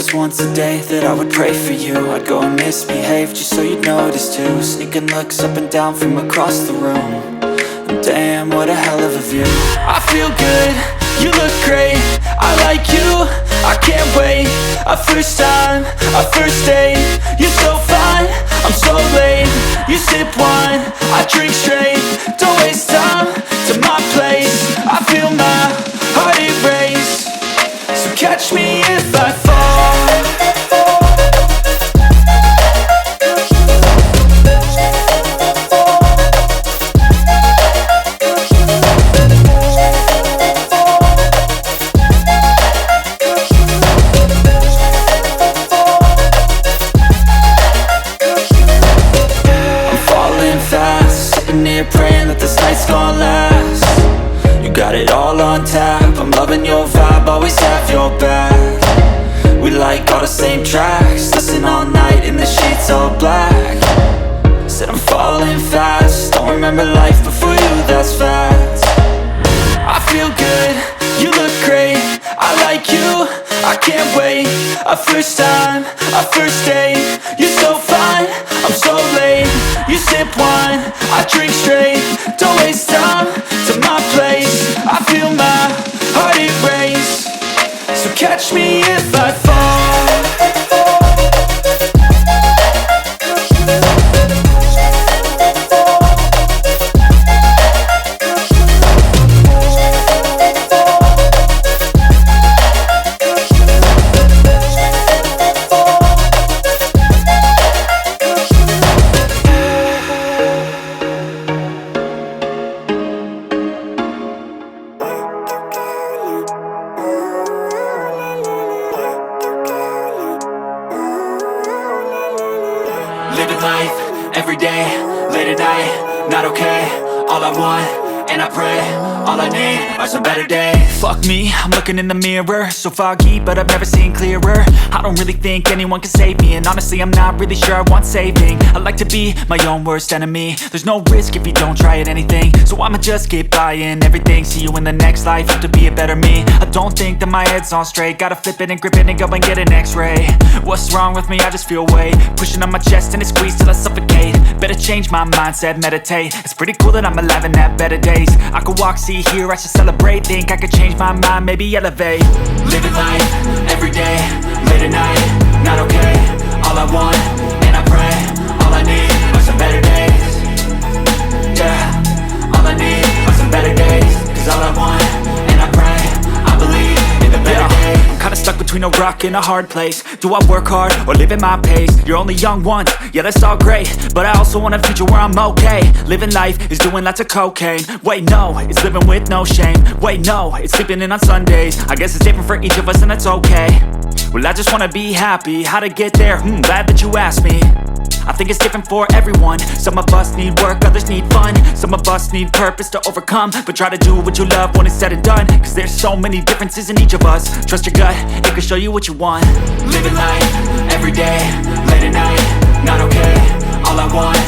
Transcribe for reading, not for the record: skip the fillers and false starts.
was once a day that I would pray for you. I'd go and misbehave just so you'd notice too. Sneaking looks up and down from across the room. And damn, what a hell of a view. I feel good, you look great, I like you, I can't wait. A first time, a first date, you're so fine, I'm so late. You sip wine, I drink straight. Don't waste time to my place. I feel my heart erase. So catch me if I fall. Praying that this night's gonna last. You got it all on tap, I'm loving your vibe, always have your back. We like all the same tracks, listen all night in the sheets all black. Said I'm falling fast, don't remember life before you, that's fact. I feel good, you look great, I like you, I can't wait. A first time, a first date, you're so fine, I'm so late. You sip wine, I drink straight. Don't waste time to my place. I feel my heart erase. So catch me if I fall. Living life, everyday, late at night, not okay. All I want, and I pray, all I need are some better days. Fuck me, I'm looking in the mirror, so foggy, but I've never seen clearer. I don't really think anyone can save me, and honestly I'm not really sure I want saving. I like to be my own worst enemy. There's no risk if you don't try at anything, so I'ma just keep buying everything. See you in the next life, have to be a better me. I don't think that my head's on straight, gotta flip it and grip it and go and get an x-ray. What's wrong with me? I just feel weight pushing on my chest and it squeezes till I suffocate. Better change my mindset, meditate. It's pretty cool that I'm alive and have better days. I could walk, see, hear, I should celebrate. Think I could change my mind, maybe elevate. Living life, everyday, late at night, not okay. All I want, and I pray, all I need are some better days. Yeah, all I need are some better days. Cause all I want, and I pray, I believe in the better days. I'm kinda stuck between a rock and a hard place. Do I work hard or live at my pace? You're only young once, yeah that's all great, but I also want a future where I'm okay. Living life is doing lots of cocaine. Wait no, it's living with no shame. Wait no, it's sleeping in on Sundays. I guess it's different for each of us and that's okay. Well I just wanna be happy, how to get there? Glad that you asked me. I think it's different for everyone. Some of us need work, others need fun. Some of us need purpose to overcome. But try to do what you love when it's said and done. Cause there's so many differences in each of us. Trust your gut, it can show you what you want. Living life, everyday, late at night, not okay. All I want,